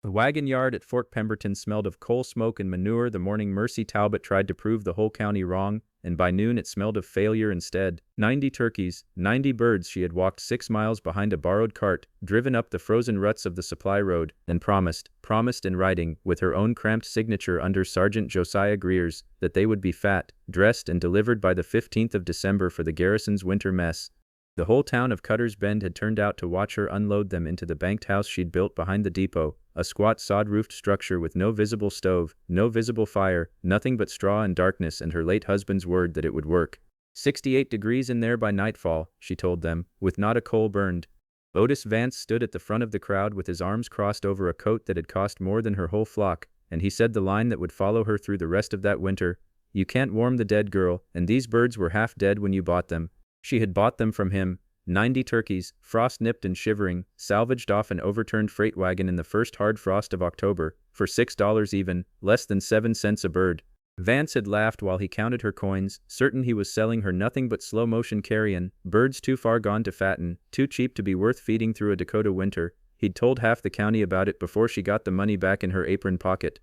The wagon yard at Fort Pemberton smelled of coal smoke and manure the morning Mercy Talbot tried to prove the whole county wrong, and by noon it smelled of failure instead. 90 turkeys, 90 birds. She had walked 6 miles behind a borrowed cart, driven up the frozen ruts of the supply road, and promised in writing, with her own cramped signature under Sergeant Josiah Greer's, that they would be fat, dressed and delivered by the 15th of December for the garrison's winter mess. The whole town of Cutter's Bend had turned out to watch her unload them into the banked house she'd built behind the depot, a squat sod-roofed structure with no visible stove, no visible fire, nothing but straw and darkness, and her late husband's word that it would work. 68 degrees in there by nightfall, she told them, with not a coal burned. Otis Vance stood at the front of the crowd with his arms crossed over a coat that had cost more than her whole flock, and he said the line that would follow her through the rest of that winter: "You can't warm the dead, girl, and these birds were half dead when you bought them." She had bought them from him. 90 turkeys, frost-nipped and shivering, salvaged off an overturned freight wagon in the first hard frost of October, for $6 even, less than 7 cents a bird. Vance had laughed while he counted her coins, certain he was selling her nothing but slow-motion carrion, birds too far gone to fatten, too cheap to be worth feeding through a Dakota winter. He'd told half the county about it before she got the money back in her apron pocket.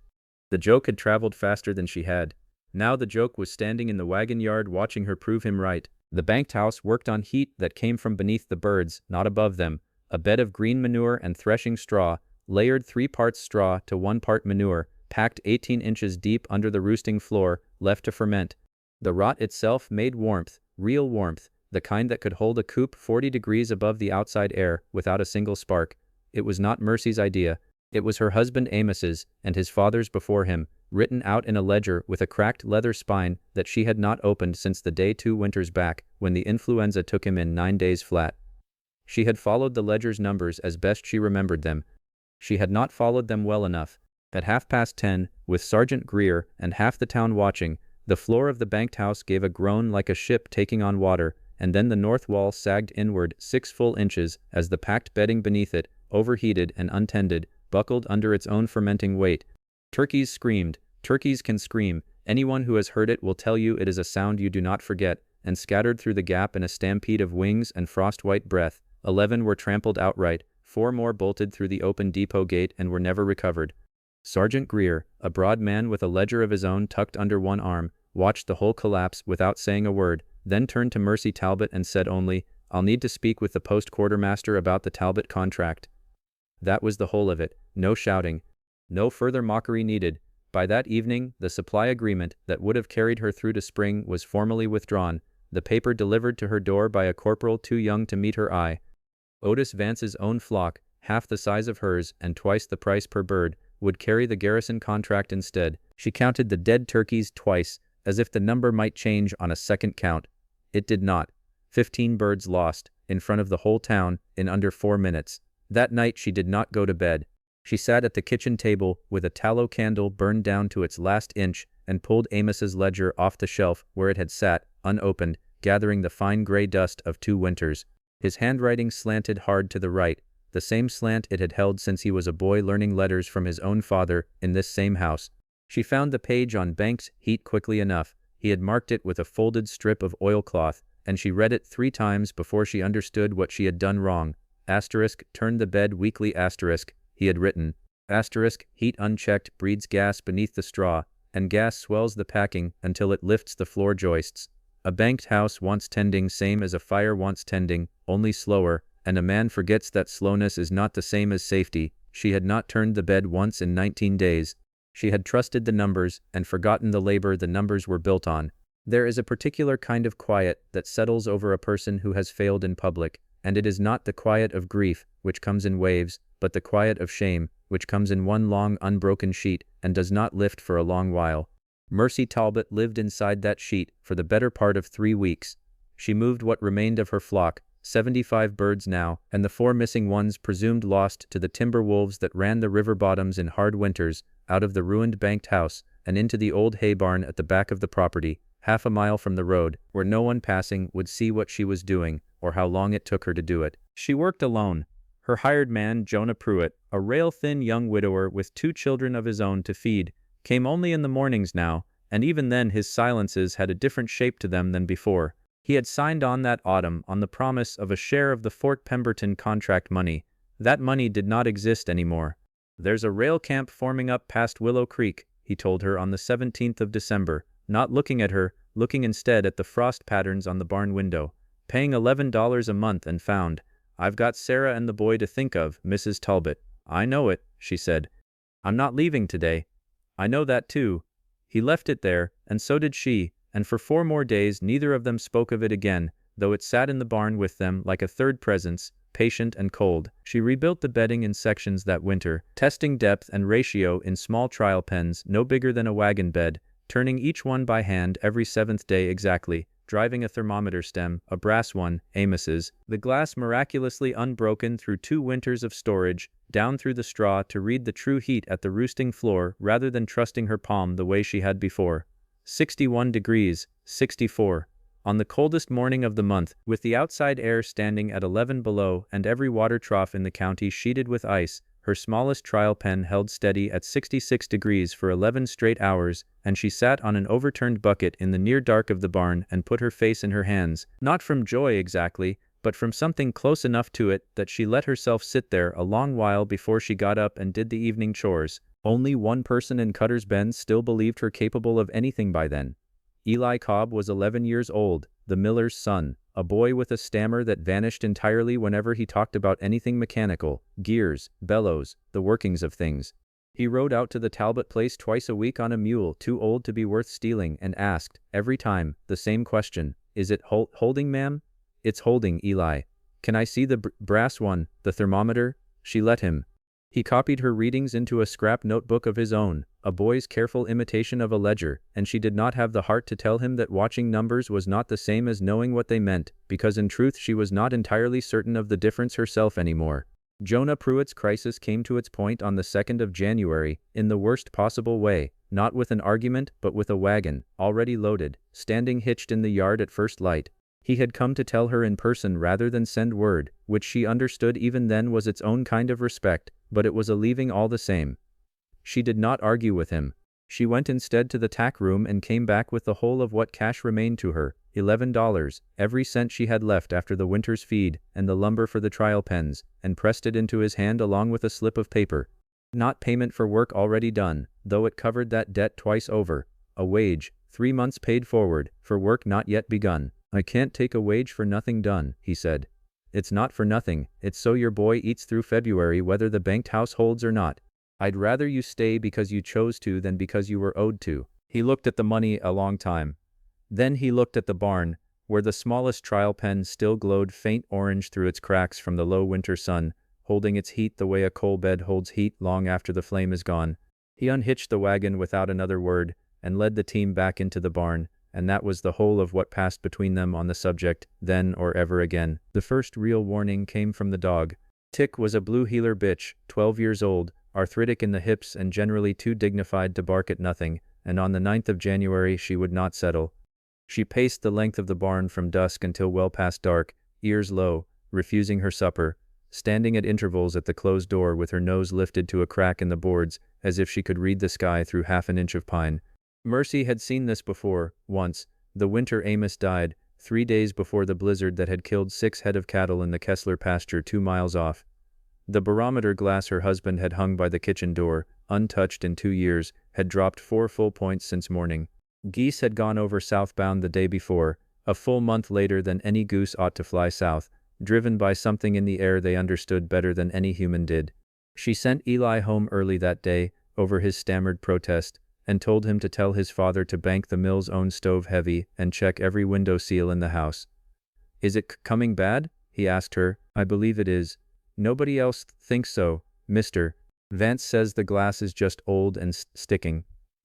The joke had traveled faster than she had. Now the joke was standing in the wagon yard watching her prove him right. The banked house worked on heat that came from beneath the birds, not above them. A bed of green manure and threshing straw, layered 3 parts straw to 1 part manure, packed 18 inches deep under the roosting floor, left to ferment. The rot itself made warmth, real warmth, the kind that could hold a coop 40 degrees above the outside air, without a single spark. It was not Mercy's idea. It was her husband Amos's, and his father's before him, written out in a ledger with a cracked leather spine that she had not opened since the day 2 winters back, when the influenza took him in 9 days flat. She had followed the ledger's numbers as best she remembered them. She had not followed them well enough. At 10:30, with Sergeant Greer and half the town watching, the floor of the banked house gave a groan like a ship taking on water, and then the north wall sagged inward 6 full inches as the packed bedding beneath it, overheated and untended, buckled under its own fermenting weight. Turkeys screamed. Turkeys can scream. Anyone who has heard it will tell you it is a sound you do not forget, and scattered through the gap in a stampede of wings and frost-white breath, 11 were trampled outright, 4 more bolted through the open depot gate and were never recovered. Sergeant Greer, a broad man with a ledger of his own tucked under one arm, watched the whole collapse without saying a word, then turned to Mercy Talbot and said only, "I'll need to speak with the post quartermaster about the Talbot contract." That was the whole of it. No shouting. No further mockery needed. By that evening, the supply agreement that would have carried her through to spring was formally withdrawn, the paper delivered to her door by a corporal too young to meet her eye. Otis Vance's own flock, half the size of hers and twice the price per bird, would carry the garrison contract instead. She counted the dead turkeys twice, as if the number might change on a second count. It did not. 15 birds lost, in front of the whole town, in under 4 minutes. That night she did not go to bed. She sat at the kitchen table with a tallow candle burned down to its last inch and pulled Amos's ledger off the shelf where it had sat, unopened, gathering the fine gray dust of 2 winters. His handwriting slanted hard to the right, the same slant it had held since he was a boy learning letters from his own father in this same house. She found the page on bank's heat quickly enough. He had marked it with a folded strip of oilcloth, and she read it 3 times before she understood what she had done wrong. Asterisk, turn the bed weekly asterisk, he had written. Asterisk, heat unchecked breeds gas beneath the straw, and gas swells the packing until it lifts the floor joists. A banked house wants tending same as a fire wants tending, only slower, and a man forgets that slowness is not the same as safety. She had not turned the bed once in 19 days. She had trusted the numbers and forgotten the labor the numbers were built on. There is a particular kind of quiet that settles over a person who has failed in public, and it is not the quiet of grief, which comes in waves, but the quiet of shame, which comes in one long unbroken sheet and does not lift for a long while. Mercy Talbot lived inside that sheet for the better part of 3 weeks. She moved what remained of her flock, 75 birds now, and the 4 missing ones presumed lost to the timber wolves that ran the river bottoms in hard winters, out of the ruined banked house and into the old hay barn at the back of the property, half a mile from the road, where no one passing would see what she was doing or how long it took her to do it. She worked alone. Her hired man, Jonah Pruitt, a rail-thin young widower with 2 children of his own to feed, came only in the mornings now, and even then his silences had a different shape to them than before. He had signed on that autumn on the promise of a share of the Fort Pemberton contract money. That money did not exist anymore. "There's a rail camp forming up past Willow Creek," he told her on the 17th of December, not looking at her, looking instead at the frost patterns on the barn window. "Paying $11 a month and found. I've got Sarah and the boy to think of, Mrs. Talbot." "I know it," she said. "I'm not leaving today." "I know that too." He left it there, and so did she, and for 4 more days neither of them spoke of it again, though it sat in the barn with them like a third presence, patient and cold. She rebuilt the bedding in sections that winter, testing depth and ratio in small trial pens no bigger than a wagon bed, turning each one by hand every 7th day exactly, driving a thermometer stem, a brass one, Amos's, the glass miraculously unbroken through 2 winters of storage, down through the straw to read the true heat at the roosting floor rather than trusting her palm the way she had before. 61 degrees, 64. On the coldest morning of the month, with the outside air standing at 11 below and every water trough in the county sheeted with ice, her smallest trial pen held steady at 66 degrees for 11 straight hours, and she sat on an overturned bucket in the near dark of the barn and put her face in her hands, not from joy exactly, but from something close enough to it that she let herself sit there a long while before she got up and did the evening chores. Only one person in Cutter's Bend still believed her capable of anything by then. Eli Cobb was 11 years old, the miller's son, a boy with a stammer that vanished entirely whenever he talked about anything mechanical, gears, bellows, the workings of things. He rode out to the Talbot place twice a week on a mule too old to be worth stealing and asked, every time, the same question, "Is it holding, ma'am?" "It's holding, Eli." "Can I see the brass one, the thermometer?" She let him. He copied her readings into a scrap notebook of his own, a boy's careful imitation of a ledger, and she did not have the heart to tell him that watching numbers was not the same as knowing what they meant, because in truth she was not entirely certain of the difference herself anymore. Jonah Pruitt's crisis came to its point on the 2nd of January, in the worst possible way, not with an argument but with a wagon, already loaded, standing hitched in the yard at first light. He had come to tell her in person rather than send word, which she understood even then was its own kind of respect, but it was a leaving all the same. She did not argue with him. She went instead to the tack room and came back with the whole of what cash remained to her, $11, every cent she had left after the winter's feed, and the lumber for the trial pens, and pressed it into his hand along with a slip of paper. Not payment for work already done, though it covered that debt twice over. A wage, 3 months paid forward, for work not yet begun. "I can't take a wage for nothing done," he said. "It's not for nothing, it's so your boy eats through February whether the banked house holds or not. I'd rather you stay because you chose to than because you were owed to." He looked at the money a long time. Then he looked at the barn, where the smallest trial pen still glowed faint orange through its cracks from the low winter sun, holding its heat the way a coal bed holds heat long after the flame is gone. He unhitched the wagon without another word, and led the team back into the barn, and that was the whole of what passed between them on the subject, then or ever again. The first real warning came from the dog. Tick was a blue heeler bitch, 12 years old, arthritic in the hips and generally too dignified to bark at nothing, and on the 9th of January she would not settle. She paced the length of the barn from dusk until well past dark, ears low, refusing her supper, standing at intervals at the closed door with her nose lifted to a crack in the boards, as if she could read the sky through half an inch of pine. Mercy had seen this before, once. The winter Amos died, 3 days before the blizzard that had killed 6 head of cattle in the Kessler pasture 2 miles off. The barometer glass her husband had hung by the kitchen door, untouched in 2 years, had dropped 4 full points since morning. Geese had gone over southbound the day before, a full month later than any goose ought to fly south, driven by something in the air they understood better than any human did. She sent Eli home early that day, over his stammered protest, and told him to tell his father to bank the mill's own stove heavy and check every window seal in the house. "Is it coming bad?" he asked her. "I believe it is. Nobody else thinks so, Mr. Vance says the glass is just old and sticking."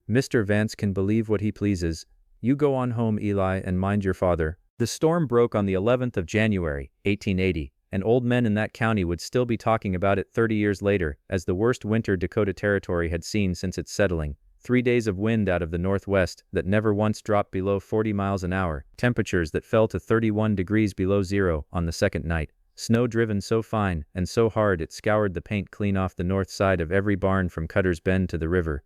"Mr. Vance can believe what he pleases. You go on home, Eli, and mind your father." The storm broke on the 11th of January, 1880, and old men in that county would still be talking about it 30 years later as the worst winter Dakota Territory had seen since its settling. 3 days of wind out of the northwest that never once dropped below 40 miles an hour, temperatures that fell to 31 degrees below zero on the second night, snow driven so fine and so hard it scoured the paint clean off the north side of every barn from Cutter's Bend to the river.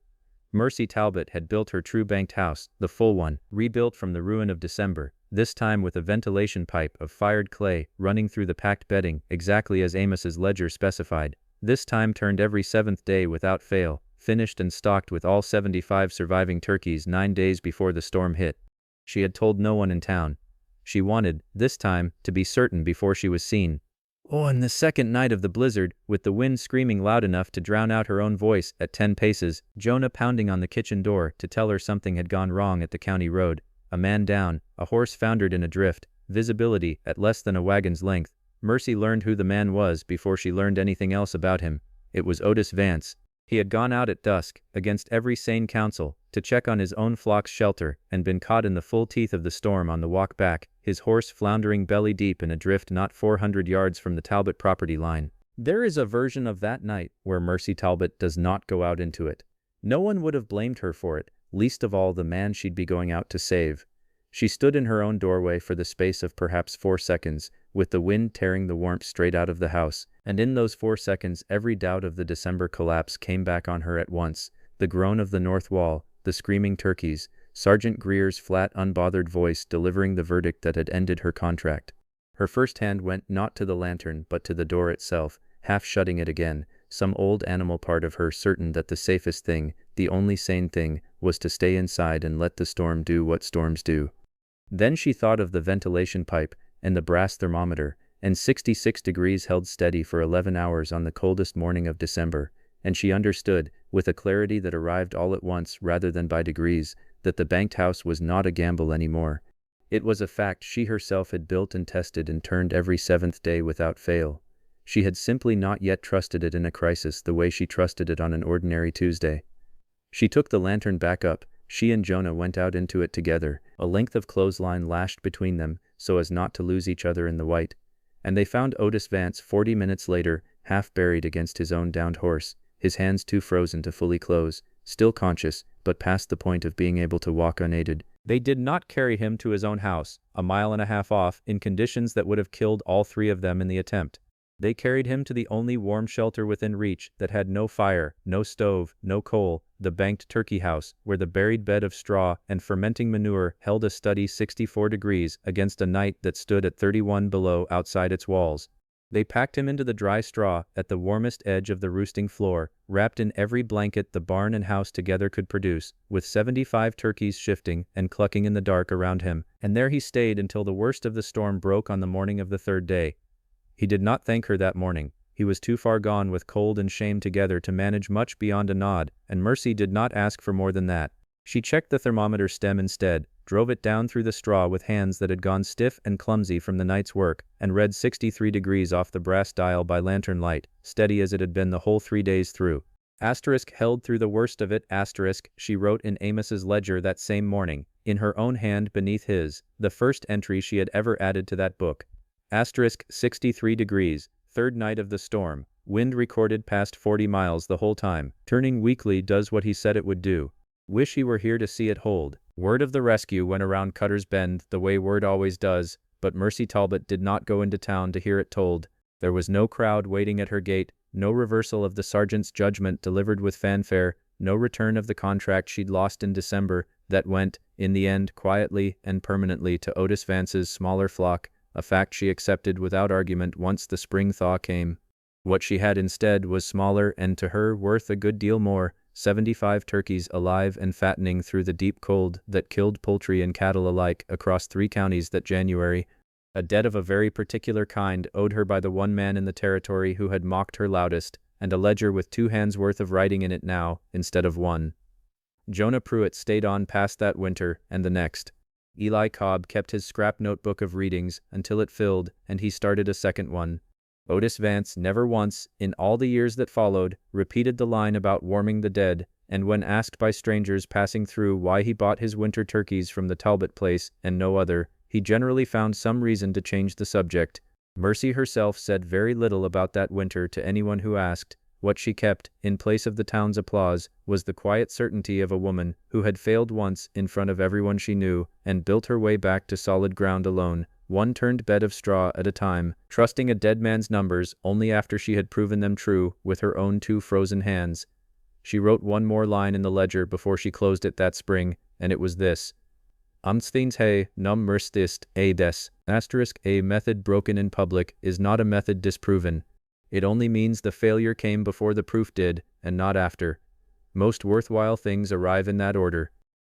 Mercy Talbot had built her true banked house, the full one, rebuilt from the ruin of December, this time with a ventilation pipe of fired clay running through the packed bedding exactly as Amos's ledger specified. this time turned every 7th day without fail, finished and stocked with all 75 surviving turkeys 9 days before the storm hit. She had told no one in town. She wanted, this time, to be certain before she was seen. Oh, and the second night of the blizzard, with the wind screaming loud enough to drown out her own voice at 10 paces, Jonah pounding on the kitchen door to tell her something had gone wrong at the county road, a man down, a horse foundered in a drift, visibility at less than a wagon's length. Mercy learned who the man was before she learned anything else about him. It was Otis Vance. He had gone out at dusk, against every sane counsel, to check on his own flock's shelter, and been caught in the full teeth of the storm on the walk back, his horse floundering belly deep in a drift not 400 yards from the Talbot property line. There is a version of that night where Mercy Talbot does not go out into it. No one would have blamed her for it, least of all the man she'd be going out to save. She stood in her own doorway for the space of perhaps 4 seconds, with the wind tearing the warmth straight out of the house, and in those 4 seconds every doubt of the December collapse came back on her at once. The groan of the north wall, the screaming turkeys, Sergeant Greer's flat, unbothered voice delivering the verdict that had ended her contract. Her first hand went not to the lantern but to the door itself, half shutting it again, some old animal part of her certain that the safest thing, the only sane thing, was to stay inside and let the storm do what storms do. Then she thought of the ventilation pipe, and the brass thermometer, and 66 degrees held steady for 11 hours on the coldest morning of December, and she understood, with a clarity that arrived all at once rather than by degrees, that the banked house was not a gamble anymore. It was a fact she herself had built and tested and turned every 7th day without fail. She had simply not yet trusted it in a crisis the way she trusted it on an ordinary Tuesday. She took the lantern back up. She and Jonah went out into it together, a length of clothesline lashed between them so as not to lose each other in the white, and they found Otis Vance 40 minutes later, half buried against his own downed horse, his hands too frozen to fully close, still conscious, but past the point of being able to walk unaided. They did not carry him to his own house, a mile and a half off, in conditions that would have killed all 3 of them in the attempt. They carried him to the only warm shelter within reach that had no fire, no stove, no coal, the banked turkey house, where the buried bed of straw and fermenting manure held a steady 64 degrees against a night that stood at 31 below outside its walls. They packed him into the dry straw at the warmest edge of the roosting floor, wrapped in every blanket the barn and house together could produce, with 75 turkeys shifting and clucking in the dark around him, and there he stayed until the worst of the storm broke on the morning of the 3rd day. He did not thank her that morning. He was too far gone with cold and shame together to manage much beyond a nod, and Mercy did not ask for more than that. She checked the thermometer stem instead, drove it down through the straw with hands that had gone stiff and clumsy from the night's work, and read 63 degrees off the brass dial by lantern light, steady as it had been the whole 3 days through. Asterisk held through the worst of it, asterisk, she wrote in Amos's ledger that same morning, in her own hand beneath his, the first entry she had ever added to that book. Asterisk 63 degrees, 3rd night of the storm, wind recorded past 40 miles the whole time, turning weakly does what he said it would do. Wish he were here to see it hold. Word of the rescue went around Cutter's Bend the way word always does, but Mercy Talbot did not go into town to hear it told. There was no crowd waiting at her gate, no reversal of the sergeant's judgment delivered with fanfare, no return of the contract she'd lost in December that went, in the end, quietly and permanently to Otis Vance's smaller flock, a fact she accepted without argument once the spring thaw came. What she had instead was smaller and to her worth a good deal more, 75 turkeys alive and fattening through the deep cold that killed poultry and cattle alike across 3 counties that January, a debt of a very particular kind owed her by the one man in the territory who had mocked her loudest, and a ledger with 2 hands worth of writing in it now, instead of 1. Jonah Pruitt stayed on past that winter and the next. Eli Cobb kept his scrap notebook of readings until it filled, and he started a second one. Otis Vance never once, in all the years that followed, repeated the line about warming the dead, and when asked by strangers passing through why he bought his winter turkeys from the Talbot place and no other, he generally found some reason to change the subject. Mercy herself said very little about that winter to anyone who asked. What she kept, in place of the town's applause, was the quiet certainty of a woman who had failed once in front of everyone she knew, and built her way back to solid ground alone, one turned bed of straw at a time, trusting a dead man's numbers only after she had proven them true with her own 2 frozen hands. She wrote one more line in the ledger before she closed it that spring, and it was this. Amstens he, num merstist, a des. Asterisk a method broken in public is not a method disproven. It only means the failure came before the proof did, and not after. Most worthwhile things arrive in that order.